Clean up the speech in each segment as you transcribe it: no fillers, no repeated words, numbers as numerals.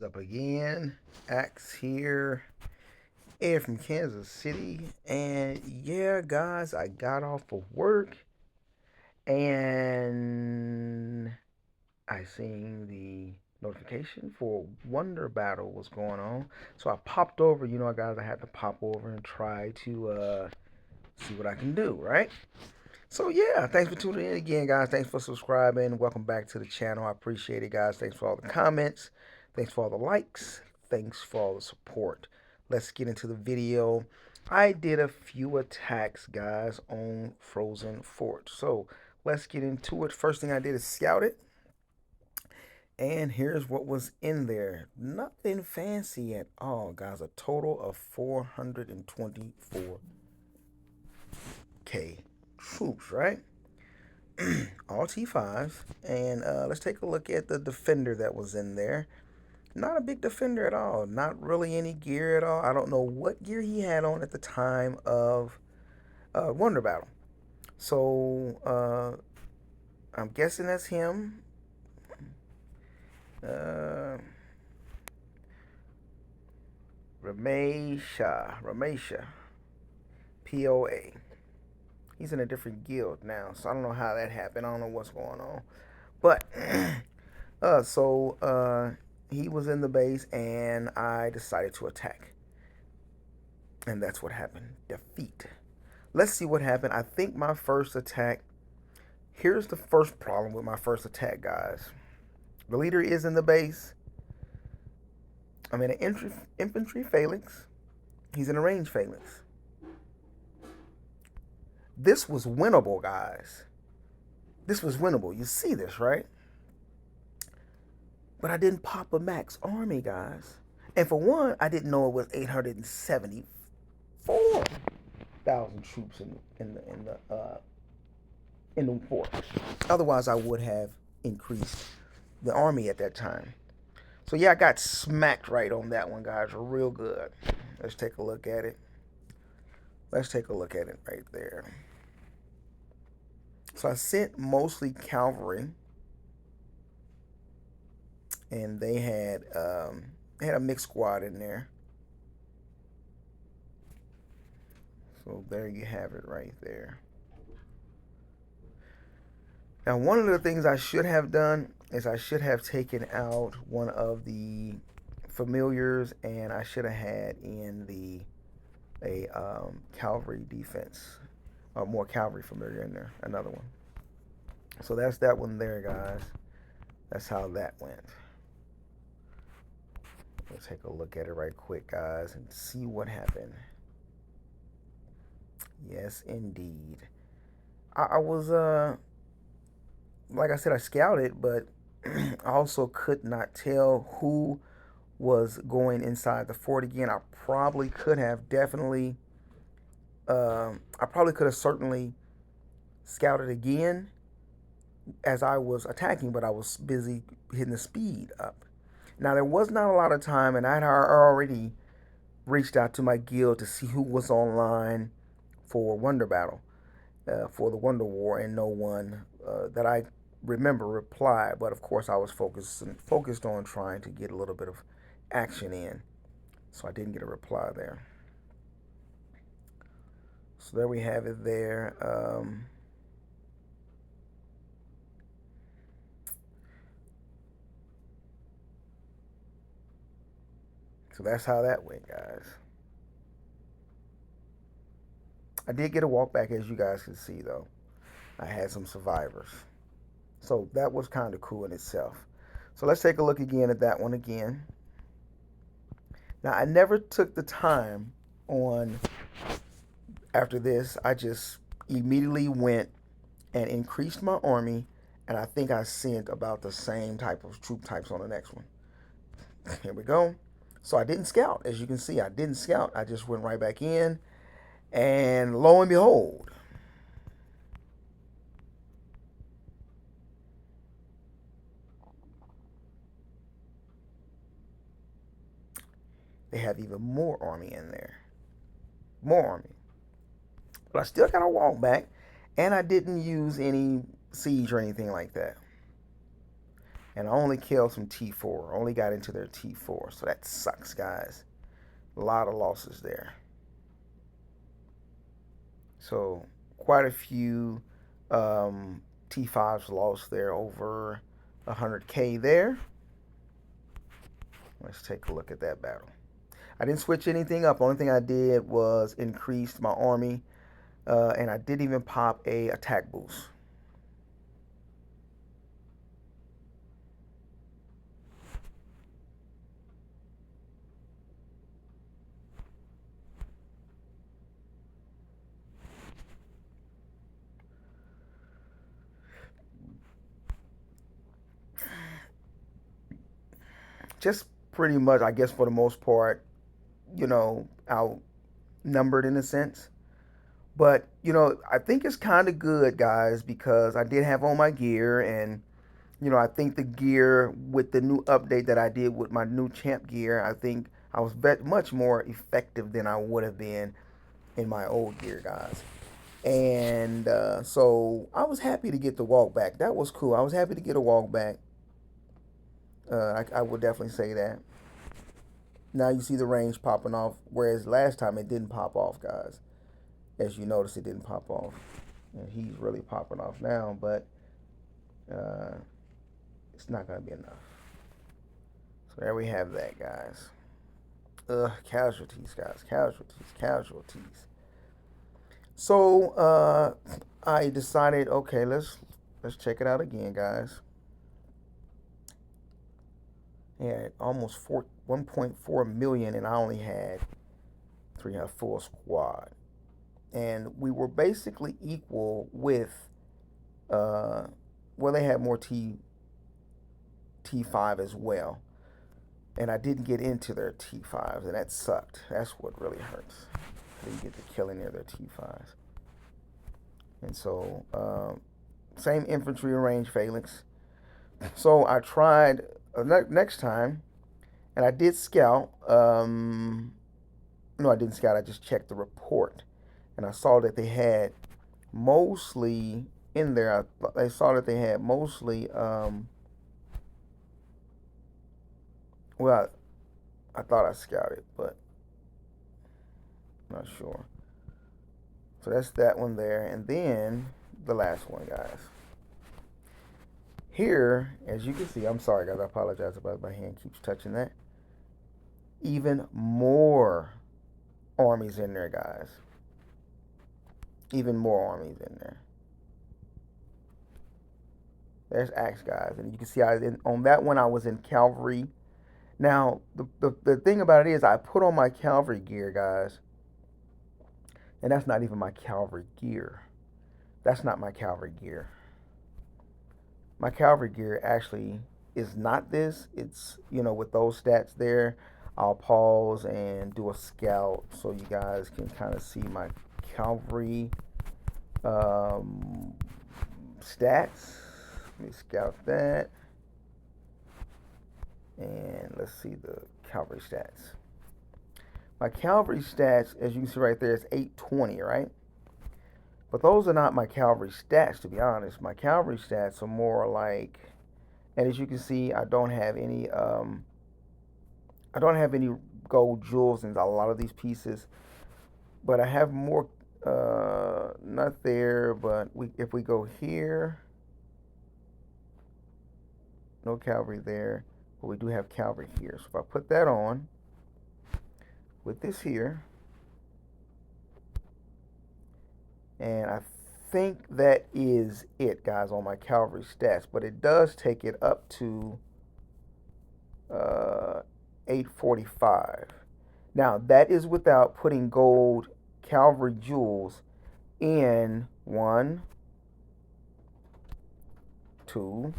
Up again? Axe here, Ed from Kansas City. And yeah, guys, I got off of work and I seen the notification for Wonder Battle was going on. So I popped over, guys, I had to pop over and try to see what I can do, right? So yeah, thanks for tuning in again, guys. Thanks for subscribing. Welcome back to the channel. I appreciate it, guys. Thanks for all the comments. Thanks for all the likes. Thanks for all the support. Let's get into the video. I did a few attacks, guys, on Frozen Fort. So let's get into it. First thing I did is scout it. And here's what was in there. Nothing fancy at all, guys. A total of 424K troops, right? All T5s. And let's take a look at the defender that was in there. Not a big defender at all. Not really any gear at all. I don't know what gear he had on at the time of Wonder Battle. So I'm guessing that's him. Uh, Ramesha, POA. He's in a different guild now, so I don't know how that happened. I don't know what's going on. But he was in the base, and I decided to attack, and that's what happened. Defeat. Let's see what happened. I think my first attack. Here's the first problem with my first attack, guys. The leader is in the base. I'm in an infantry phalanx. He's in a range phalanx. This was winnable, guys. This was winnable. You see this, right? But I didn't pop a max army, guys. And for one, I didn't know it was 874,000 troops in the fort. Otherwise, I would have increased the army at that time. So yeah, I got smacked right on that one, guys. Real good. Let's take a look at it. Let's take a look at it right there. So I sent mostly cavalry, and they had a mixed squad in there. So there you have it right there. Now, one of the things I should have done is I should have taken out one of the familiars, and I should have had in a cavalry defense, or more cavalry familiar in there, another one. So that's that one there, guys. That's how that went. Let's take a look at it right quick, guys, and see what happened. Yes, indeed. I was like I said, I scouted, but I also could not tell who was going inside the fort again. I probably could have definitely, I probably could have certainly scouted again as I was attacking, but I was busy hitting the speed up. Now, there was not a lot of time, and I had already reached out to my guild to see who was online for Wonder Battle, for the Wonder War, and no one that I remember replied. But of course, I was focused on trying to get a little bit of action in, so I didn't get a reply there. So there we have it there. So that's how that went, guys. I did get a walk back, as you guys can see, though. I had some survivors. So that was kind of cool in itself. So let's take a look again at that one again. Now, I never took the time on, after this, I just immediately went and increased my army, and I think I sent about the same type of troop types on the next one. Here we go. So I didn't scout, as you can see. I didn't scout. I just went right back in, and lo and behold, they have even more army in there. More army. But I still got to walk back, and I didn't use any siege or anything like that. And I only killed some T4. Only got into their T4. So that sucks, guys. A lot of losses there. So quite a few T5s lost there, over 100K there. Let's take a look at that battle. I didn't switch anything up. Only thing I did was increased my army, and I didn't even pop a attack boost. Just pretty much, I guess, for the most part, outnumbered in a sense. But, I think it's kind of good, guys, because I did have on my gear, and, I think the gear with the new update that I did with my new champ gear, I think I was much more effective than I would have been in my old gear, guys. And so I was happy to get the walk back. That was cool. I was happy to get a walk back. I would definitely say that. Now you see the range popping off, whereas last time it didn't pop off, guys. As you notice, it didn't pop off. And he's really popping off now, but uh, it's not going to be enough. So there we have that, guys. Casualties, guys. Casualties. So I decided, okay, let's check it out again, guys. Had almost 1.4 million, and I only had a full squad, and we were basically equal with. Well, they had more T5 as well, and I didn't get into their T5s, and that sucked. That's what really hurts. I didn't get the killing near their T5s, and so same infantry range phalanx. So I tried next time, and I did scout. No, I didn't scout. I just checked the report, and I saw that they had mostly in there. I saw that they had mostly. Well, I thought I scouted, but I'm not sure. So that's that one there, and then the last one, guys. Here, as you can see, I'm sorry, guys. I apologize about my hand keeps touching that. Even more armies in there, guys. Even more armies in there. There's Axe, guys, and you can see on that one I was in cavalry. Now the thing about it is I put on my cavalry gear, guys, and that's not even my cavalry gear. That's not my cavalry gear. My cavalry gear actually is not this. It's, with those stats there. I'll pause and do a scout so you guys can kind of see my cavalry stats. Let me scout that. And let's see the cavalry stats. My cavalry stats, as you can see right there, is 820, right? But those are not my cavalry stats, to be honest. My cavalry stats are more like, and as you can see, I don't have any gold jewels in a lot of these pieces, but I have more. Not there, but if we go here, no cavalry there, but we do have cavalry here. So if I put that on with this here, and I think that is it, guys, on my cavalry stats, but it does take it up to 845. Now that is without putting gold cavalry jewels in 1, 2.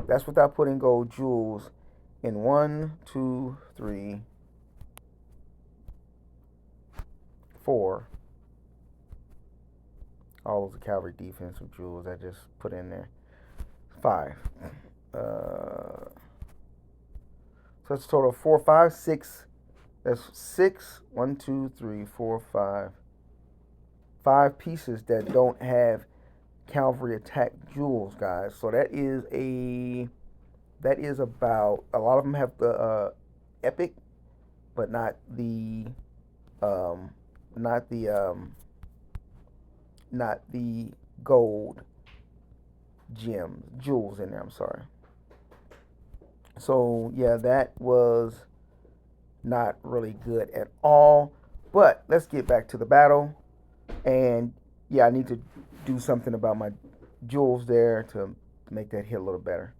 That's without putting gold jewels in 1, 2, 3, 4. All those cavalry defensive jewels I just put in there. 5. So that's a total of 4, 5, 6. That's 6. 1, 2, 3, 4, 5. 5 pieces that don't have cavalry attack jewels, guys. So that is about, a lot of them have the epic, but um, not the not the gold gems jewels in there. I'm sorry. So yeah, that was not really good at all. But let's get back to the battle. And yeah, I need to do something about my jewels there to make that hit a little better.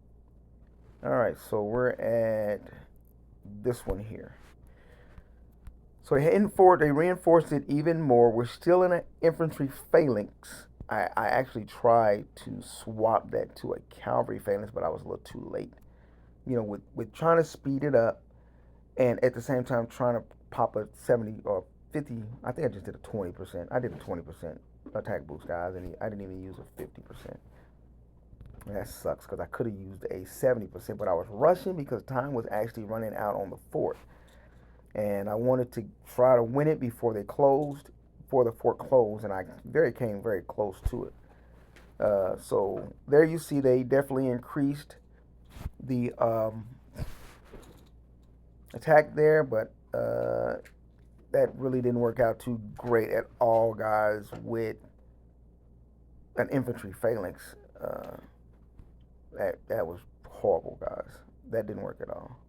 All right, so we're at this one here. So heading forward, they reinforced it even more. We're still in an infantry phalanx. I actually tried to swap that to a cavalry phalanx, but I was a little too late. With trying to speed it up and at the same time trying to pop a 70 or 50. I think I just did a 20%. I did a 20% attack boost, guys, and I didn't even use a 50%. That sucks because I could have used a 70%, but I was rushing because time was actually running out on the fort. And I wanted to try to win it before they closed, before the fort closed, and I came very close to it. So there you see they definitely increased the attack there, but that really didn't work out too great at all, guys, with an infantry phalanx. That was horrible, guys. That didn't work at all.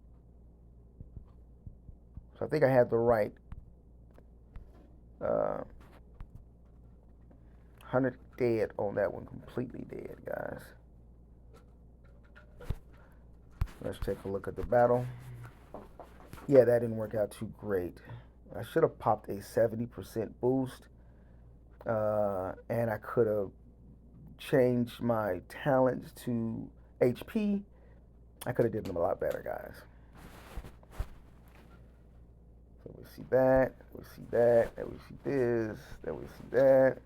So I think I had the right 100 dead on that one, completely dead, guys. Let's take a look at the battle. Yeah, that didn't work out too great. I should have popped a 70% boost, and I could have changed my talents to HP. I could have did them a lot better, guys. So we see that, we see that, then we see this, then we see that.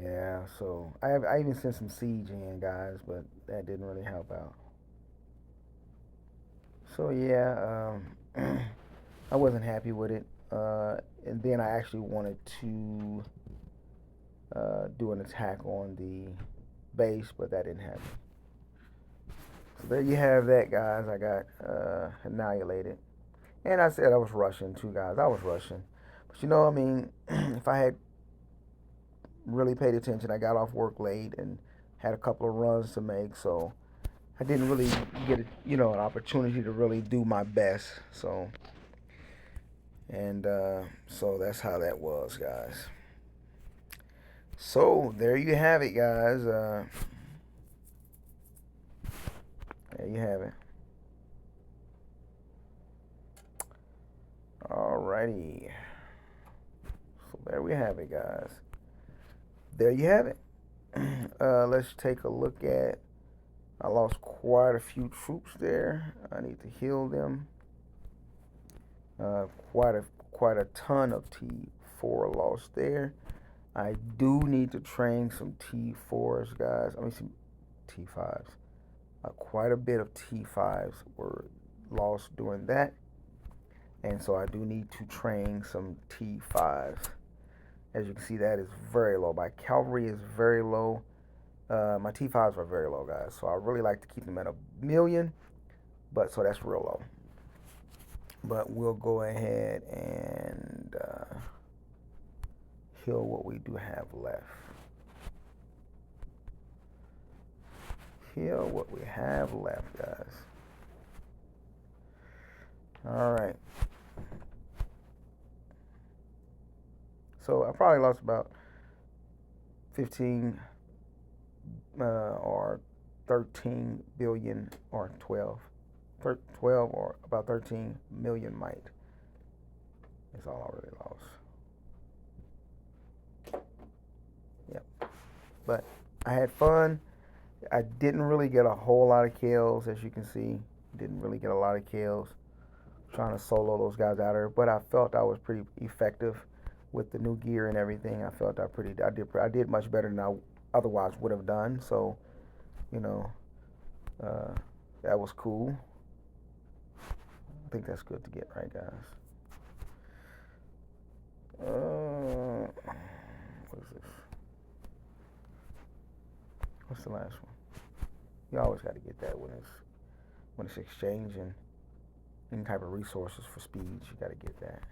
Yeah, so I even sent some siege in, guys, but that didn't really help out. So yeah, I wasn't happy with it, and then I actually wanted to do an attack on the base, but that didn't happen. So there you have that, guys. I got annihilated, and I said I was rushing too, guys. I was rushing, but I mean, if I had really paid attention, I got off work late and had a couple of runs to make, so I didn't really get an opportunity to really do my best. So that's how that was, guys. So there you have it, guys. There you have it. Alrighty. So there we have it, guys. There you have it. Let's take a look at. I lost quite a few troops there. I need to heal them. Uh, quite a quite a ton of T4 lost there. I do need to train some T4s, guys. I mean some T5s. Quite a bit of T5s were lost during that, and so I do need to train some T5s. As you can see, that is very low. My cavalry is very low. My T5s are very low, guys. So I really like to keep them at 1,000,000, but so that's real low. But we'll go ahead and heal what we do have left. Heal what we have left, guys. All right. So I probably lost about 15 or 13 billion or 12 or about 13 million might. That's all I really lost. Yep. But I had fun. I didn't really get a whole lot of kills, as you can see. Didn't really get a lot of kills trying to solo those guys out of there, but I felt I was pretty effective. with the new gear and everything. I felt I did much better than I otherwise would have done. So, you know, uh, that was cool. I think that's good to get right, guys. What is this? What's the last one? You always got to get that when it's exchanging any type of resources for speeds. You got to get that.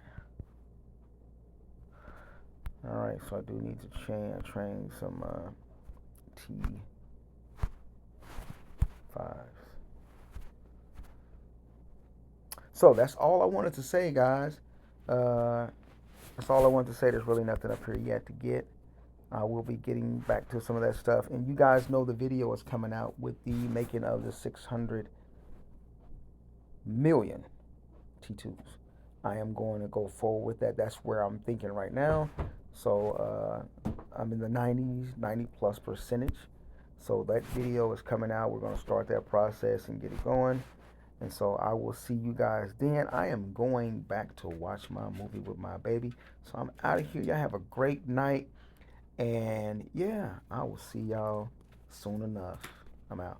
All right, so I do need to train some T5s. So that's all I wanted to say, guys. Uh, that's all I wanted to say. There's really nothing up here yet to get. I will be getting back to some of that stuff. And you guys know the video is coming out with the making of the 600 million T2s. I am going to go forward with that. That's where I'm thinking right now. So I'm in the 90 plus percentage. So that video is coming out. We're going to start that process and get it going. And so I will see you guys then. I am going back to watch my movie with my baby. So I'm out of here. Y'all have a great night. And yeah, I will see y'all soon enough. I'm out.